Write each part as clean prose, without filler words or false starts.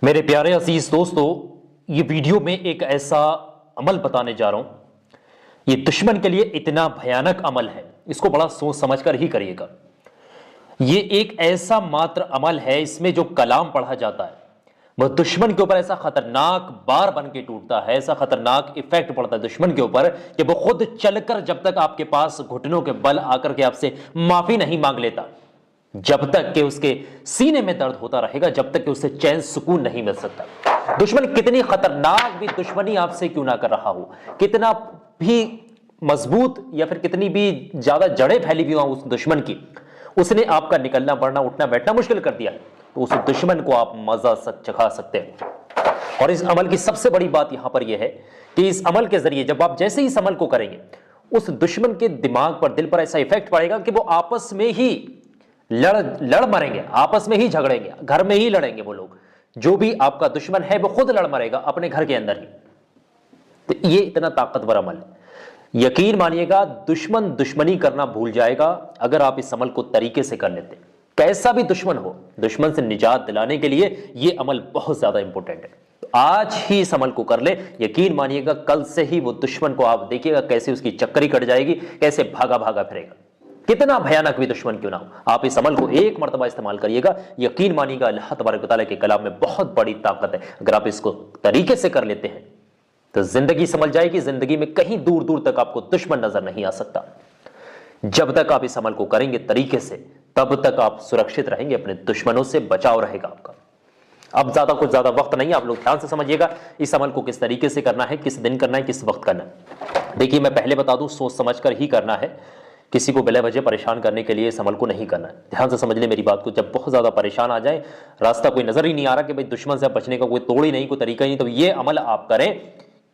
میرے پیارے عزیز دوستو، یہ ویڈیو میں ایک ایسا عمل بتانے جا رہا ہوں، یہ دشمن کے لیے اتنا بھیانک عمل ہے، اس کو بڑا سوچ سمجھ کر ہی کریے گا۔ یہ ایک ایسا ماتر عمل ہے، اس میں جو کلام پڑھا جاتا ہے وہ دشمن کے اوپر ایسا خطرناک بار بن کے ٹوٹتا ہے، ایسا خطرناک ایفیکٹ پڑتا ہے دشمن کے اوپر کہ وہ خود چل کر جب تک آپ کے پاس گھٹنوں کے بل آ کر کے آپ سے معافی نہیں مانگ لیتا، جب تک کہ اس کے سینے میں درد ہوتا رہے گا، جب تک کہ اسے چین سکون نہیں مل سکتا۔ دشمن کتنی خطرناک بھی دشمنی آپ سے کیوں نہ کر رہا ہو، کتنا بھی مضبوط یا پھر کتنی بھی زیادہ جڑیں پھیلی ہوئی ہوں اس دشمن کی، اس نے آپ کا نکلنا بڑھنا اٹھنا بیٹھنا مشکل کر دیا، تو اس دشمن کو آپ مزہ چکھا سکتے ہیں۔ اور اس عمل کی سب سے بڑی بات یہاں پر یہ ہے کہ اس عمل کے ذریعے جب آپ جیسے ہی اس عمل کو کریں گے، اس دشمن کے دماغ پر دل پر ایسا ایفیکٹ پڑے گا کہ وہ آپس میں ہی لڑ مریں گے، آپس میں ہی جھگڑیں گے، گھر میں ہی لڑیں گے۔ وہ لوگ جو بھی آپ کا دشمن ہے وہ خود لڑ مرے گا اپنے گھر کے اندر ہی۔ تو یہ اتنا طاقتور عمل ہے، یقین مانیے گا دشمن دشمنی کرنا بھول جائے گا اگر آپ اس عمل کو طریقے سے کر لیتے ہیں۔ کیسا بھی دشمن ہو، دشمن سے نجات دلانے کے لیے یہ عمل بہت زیادہ امپورٹنٹ ہے۔ تو آج ہی اس عمل کو کر لے، یقین مانیے گا کل سے ہی وہ دشمن کو آپ دیکھیے گا کیسے اس کی چکری کٹ جائے گی، کیسے بھاگا بھاگا پھرے گا، کتنا بھیانک بھی دشمن کیوں نہ ہو۔ آپ اس عمل کو ایک مرتبہ استعمال کریے گا، یقین مانیے گا اللہ تبارک و تعالیٰ کے کلام میں بہت بڑی طاقت ہے۔ اگر آپ اس کو طریقے سے کر لیتے ہیں تو زندگی سمجھ جائے گی، زندگی میں کہیں دور دور تک آپ کو دشمن نظر نہیں آ سکتا۔ جب تک آپ اس عمل کو کریں گے طریقے سے، تب تک آپ سرکشت رہیں گے، اپنے دشمنوں سے بچاؤ رہے گا آپ کا۔ اب کچھ زیادہ وقت نہیں ہے، آپ لوگ دھیان سے سمجھیے گا اس عمل کو کس طریقے سے کرنا ہے، کس دن کرنا ہے، کس وقت کرنا ہے۔ دیکھیے میں پہلے بتا دوں، سوچ سمجھ کر ہی کرنا ہے، کسی کو بلا وجہ پریشان کرنے کے لیے اس عمل کو نہیں کرنا ہے۔ دھیان سے سمجھ لیں میری بات کو، جب بہت زیادہ پریشان آ جائیں، راستہ کوئی نظر ہی نہیں آ رہا کہ بھئی دشمن سے بچنے کا کوئی توڑ ہی نہیں، کوئی طریقہ ہی نہیں، تو یہ عمل آپ کریں۔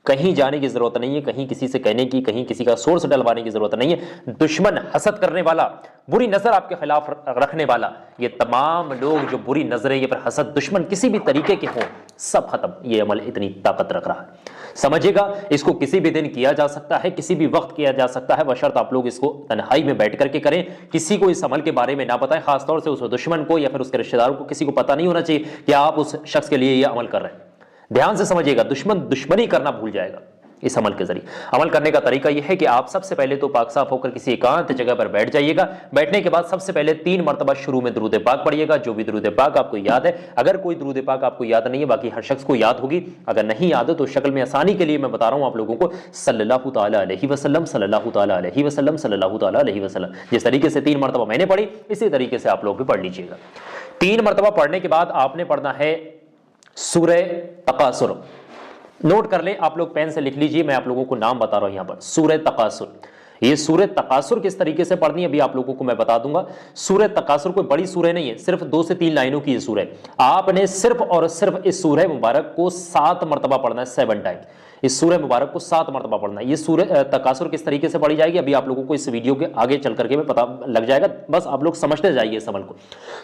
کہیں جانے کی ضرورت نہیں ہے، کہیں کسی سے کہنے کی، کہیں کسی کا سورس ڈلوانے کی ضرورت نہیں ہے۔ دشمن، حسد کرنے والا، بری نظر آپ کے خلاف رکھنے والا، یہ تمام لوگ جو بری نظریں یا پھر حسد، دشمن کسی بھی طریقے کے ہوں، سب ختم۔ یہ عمل اتنی طاقت رکھ رہا ہے، سمجھے گا اس کو کسی بھی دن کیا جا سکتا ہے، کسی بھی وقت کیا جا سکتا ہے، بشرط آپ لوگ اس کو تنہائی میں بیٹھ کر کے کریں، کسی کو اس عمل کے بارے میں نہ بتائیں، خاص طور سے اس دشمن کو یا پھر اس کے رشتہ داروں کو کسی کو پتہ نہیں ہونا چاہیے کہ آپ اس شخص کے لیے یہ عمل کر رہے ہیں۔ دھیان سے سمجھیے گا، دشمن دشمنی کرنا بھول جائے گا اس عمل کے ذریعے۔ عمل کرنے کا طریقہ یہ ہے کہ آپ سب سے پہلے تو پاک صاف ہو کر کسی ایکانت جگہ پر بیٹھ جائیے گا۔ بیٹھنے کے بعد سب سے پہلے 3 مرتبہ شروع میں درود پاک پڑھیے گا، جو بھی درود پاک آپ کو یاد ہے۔ اگر کوئی درود پاک آپ کو یاد نہیں ہے، باقی ہر شخص کو یاد ہوگی، اگر نہیں یاد ہے تو شکل میں آسانی کے لیے میں بتا رہا ہوں آپ لوگوں کو، صلی اللہ تعالیٰ علیہ وسلم، صلی اللہ تعالیٰ علیہ وسلم، صلی اللہ تعالیٰ علیہ وسلم۔ جس طریقے سے 3 مرتبہ میں نے پڑھی، اسی طریقے سے آپ لوگ بھی پڑھ لیجیے گا۔ 3 مرتبہ پڑھنے کے بعد آپ نے پڑھنا ہے سورہ تکاثر۔ نوٹ کر لیں، آپ لوگ پین سے لکھ لیجئے، میں آپ لوگوں کو نام بتا رہا ہوں یہاں پر، سورہ تکاثر۔ یہ سورہ تکاثر کس طریقے سے پڑھنی ہے ابھی آپ لوگوں کو میں بتا دوں گا۔ سورہ تکاثر کوئی بڑی سورہ نہیں ہے، صرف 2 سے 3 لائنوں کی یہ سورہ ہے۔ آپ نے صرف اور صرف اس سورہ مبارک کو 7 مرتبہ پڑھنا ہے، 7 ٹائم۔ اس سورہ مبارک کو 7 مرتبہ پڑھنا ہے۔ یہ سورہ تکاثر کس طریقے سے پڑھی جائے گی ابھی آپ لوگوں کو اس ویڈیو کے آگے چل کر کے پتہ لگ جائے گا، بس آپ لوگ سمجھتے جائیے اس عمل کو۔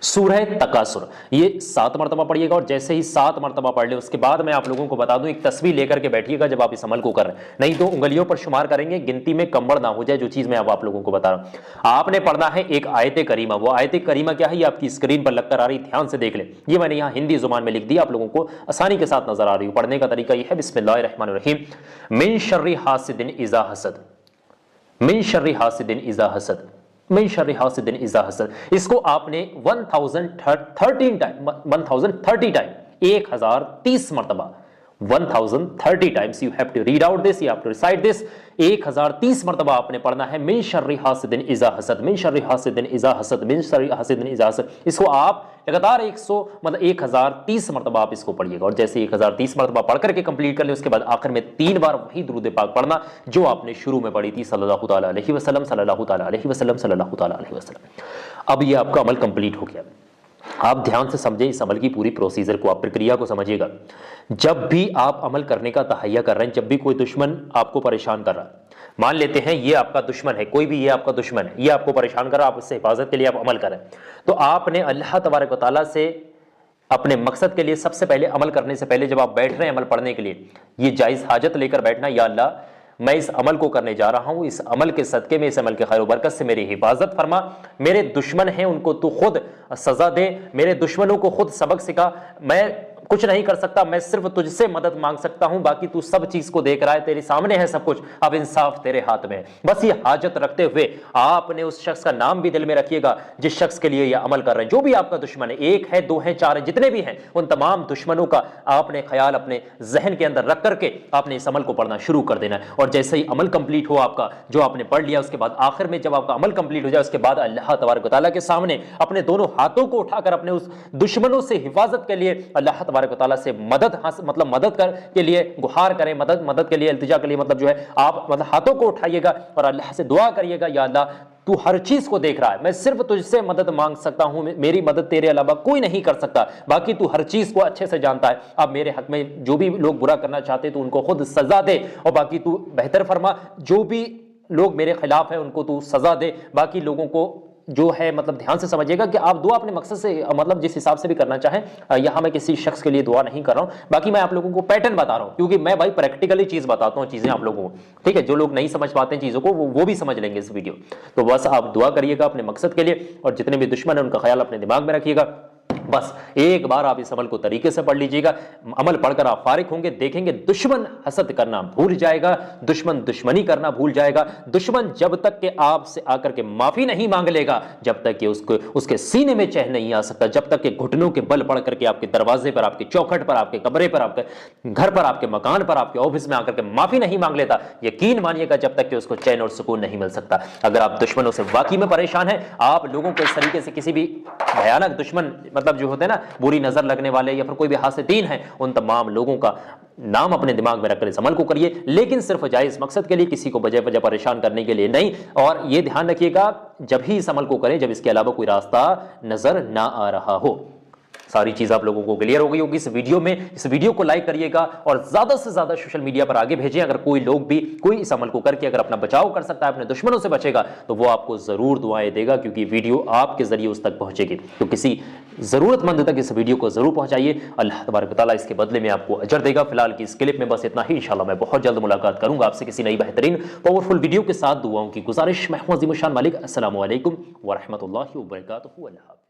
سورہ تکاثر یہ 7 مرتبہ پڑھیے گا، اور جیسے ہی 7 مرتبہ پڑھ لیں اس کے بعد میں آپ لوگوں کو بتا دوں، ایک تسبیح لے کر کے بیٹھیے گا جب آپ اس عمل کو کر رہے ہیں، نہیں تو انگلیوں پر شمار کریں گے، گنتی میں کمبڑ نہ ہو جائے، جو چیز میں اب آپ لوگوں کو بتا رہا ہوں۔ آپ نے پڑھنا ہے ایک آیت کریمہ۔ وہ آیت کریمہ کیا ہے یہ آپ کی اسکرین پر لگ کر آ رہی، دھیان سے دیکھ لیں۔ یہ میں نے یہاں ہندی زبان میں لکھ دیا، آپ لوگوں کو آسانی کے ساتھ نظر آ رہی ہوں۔ پڑھنے کا طریقہ یہ ہے، بسم اللہ الرحمن الرحیم، من شر حاسد اذا حسد، من شر حاسد اذا حسد، من شر حاسد اذا حسد۔ اس کو آپ نے 1030 ٹائم، 1030 مرتبہ، 1030 times you have to read out this, you have to recite this، 1030 مرتبہ آپ نے پڑھنا ہے، من شر حاسد اذا حسد، من شر حاسد اذا حسد، من شر حاسد اذا حسد۔ اس کو آپ لگاتار 1030 مرتبہ آپ اس کو پڑھیے گا، اور جیسے 1030 مرتبہ پڑھ کر کے کمپلیٹ کر لیں، اس کے بعد آخر میں 3 بار وہی درود پاک پڑھنا جو آپ نے شروع میں پڑھی تھی، صلی اللہ تعالیٰ علیہ وسلم، صلی اللہ تعالیٰ علیہ وسلم، صلی اللہ تعالیٰ علیہ وسلم۔ اب یہ آپ کا عمل کمپلیٹ ہو گیا۔ آپ دھیان سے سمجھیں اس عمل کی پوری پروسیجر کو، آپ پرکریا کو سمجھیے گا۔ جب بھی آپ عمل کرنے کا تہیہ کر رہے ہیں، جب بھی کوئی دشمن آپ کو پریشان کر رہا ہے، مان لیتے ہیں یہ آپ کا دشمن ہے، کوئی بھی یہ آپ کا دشمن ہے، یہ آپ کو پریشان کر رہا ہے، آپ اس سے حفاظت کے لیے آپ عمل کریں، تو آپ نے اللہ تبارک و تعالیٰ سے اپنے مقصد کے لیے سب سے پہلے عمل کرنے سے پہلے جب آپ بیٹھ رہے ہیں عمل پڑھنے کے لیے، یہ جائز حاجت لے کر بیٹھنا، یا اللہ میں اس عمل کو کرنے جا رہا ہوں، اس عمل کے صدقے میں، اس عمل کے خیر و برکت سے میری حفاظت فرما، میرے دشمن ہیں ان کو تو خود سزا دے، میرے دشمنوں کو خود سبق سکھا، میں کچھ نہیں کر سکتا، میں صرف تجھ سے مدد مانگ سکتا ہوں، باقی تو سب چیز کو دیکھ رہا ہے، تیرے سامنے ہے سب کچھ، اب انصاف تیرے ہاتھ میں ہے۔ بس یہ حاجت رکھتے ہوئے آپ نے اس شخص کا نام بھی دل میں رکھیے گا جس شخص کے لیے یہ عمل کر رہے ہیں، جو بھی آپ کا دشمن ہے، ایک ہے، دو ہے، چار ہے، جتنے بھی ہیں، ان تمام دشمنوں کا آپ نے خیال اپنے ذہن کے اندر رکھ کر کے آپ نے اس عمل کو پڑھنا شروع کر دینا ہے۔ اور جیسے ہی عمل کمپلیٹ ہو آپ کا، جو آپ نے پڑھ لیا، اس کے بعد آخر میں جب آپ کا عمل کمپلیٹ ہو جائے، اس کے بعد اللہ تبارک و تعالیٰ کے سامنے اپنے دونوں ہاتھوں کو اٹھا کر اپنے اس دشمنوں سے حفاظت کے لیے اللہ تبارک و تعالیٰ سے مدد کے لیے گہار کریں، مدد کے لیے التجا کے لیے، مطلب جو ہے آپ ہاتھوں کو اٹھائیے گا اور اللہ سے دعا کریے گا، یا اللہ تو ہر چیز کو دیکھ رہا ہے، میں صرف تجھ سے مدد مانگ سکتا ہوں، میری مدد تیرے علاوہ کوئی نہیں کر سکتا، باقی تو ہر چیز کو اچھے سے جانتا ہے، اب میرے حق میں جو بھی لوگ برا کرنا چاہتے تو ان کو خود سزا دے، اور باقی تو بہتر فرما، جو بھی لوگ میرے خلاف ہیں ان کو تو سزا دے، باقی لوگوں کو جو ہے مطلب دھیان سے سمجھیے گا کہ آپ دعا اپنے مقصد سے مطلب جس حساب سے بھی کرنا چاہیں، یہاں میں کسی شخص کے لیے دعا نہیں کر رہا ہوں، باقی میں آپ لوگوں کو پیٹرن بتا رہا ہوں، کیونکہ میں بھائی پریکٹیکلی چیز بتاتا ہوں چیزیں آپ لوگوں کو، ٹھیک ہے، جو لوگ نہیں سمجھ پاتے ہیں چیزوں کو وہ بھی سمجھ لیں گے اس ویڈیو، تو بس آپ دعا کریے گا اپنے مقصد کے لیے، اور جتنے بھی دشمن ہیں ان کا خیال اپنے دماغ میں رکھیے گا۔ بس ایک بار آپ اس عمل کو طریقے سے پڑھ لیجیے گا، عمل پڑھ کر آپ فارغ ہوں گے، دیکھیں گے دشمن حسد کرنا بھول جائے گا، دشمن دشمنی کرنا بھول جائے گا، دشمن جب تک کہ آپ سے آ کر کے معافی نہیں مانگ لے گا، جب تک کہ اس کے سینے میں چین نہیں آ سکتا، جب تک کہ گھٹنوں کے بل پڑھ کر کے آپ کے دروازے پر، آپ کے چوکھٹ پر، آپ کے کمرے پر، آپ کے گھر پر، آپ کے مکان پر، آپ کے آفس میں آ کر کے معافی نہیں مانگ لیتا، یقین مانیے گا جب تک کہ اس کو چین اور سکون نہیں مل سکتا۔ اگر آپ دشمنوں سے واقعی میں پریشان ہیں، آپ لوگوں کو اس طریقے سے کسی بھی بھیانک دشمن مطلب جو ہوتے ہیں نا بری نظر لگنے والے یا پھر کوئی بھی حاسدین ہیں، ان تمام لوگوں کا نام اپنے دماغ میں رکھ کر اس عمل کو کریے، لیکن صرف جائز مقصد کے لیے، کسی کو بجے بجے پریشان کرنے کے لیے نہیں۔ اور یہ دھیان رکھیے گا جب ہی اس عمل کو کریں جب اس کے علاوہ کوئی راستہ نظر نہ آ رہا ہو۔ ساری چیز آپ لوگوں کو کلیئر ہو گئی ہوگی اس ویڈیو میں۔ اس ویڈیو کو لائک کریے گا اور زیادہ سے زیادہ سوشل میڈیا پر آگے بھیجیں۔ اگر کوئی لوگ بھی کوئی اس عمل کو کر کے اگر اپنا بچاؤ کر سکتا ہے، اپنے دشمنوں سے بچے گا، تو وہ آپ کو ضرور دعائیں دے گا، کیونکہ ویڈیو آپ کے ذریعے اس تک پہنچے گی۔ تو کسی ضرورت مند تک اس ویڈیو کو ضرور پہنچائیے، اللہ تبارک و تعالیٰ اس کے بدلے میں آپ کو اجر دے گا۔ فی الحال کی اس کلپ میں بس اتنا ہی، انشاءاللہ میں بہت جلد ملاقات کروں گا آپ سے کسی نئی بہترین پاورفل ویڈیو کے ساتھ۔ دعاؤں کی گزارش، میں ہوں عظیم الشان مالک، السلام علیکم ورحمۃ اللہ وبرکاتہ، اللہ حافظ۔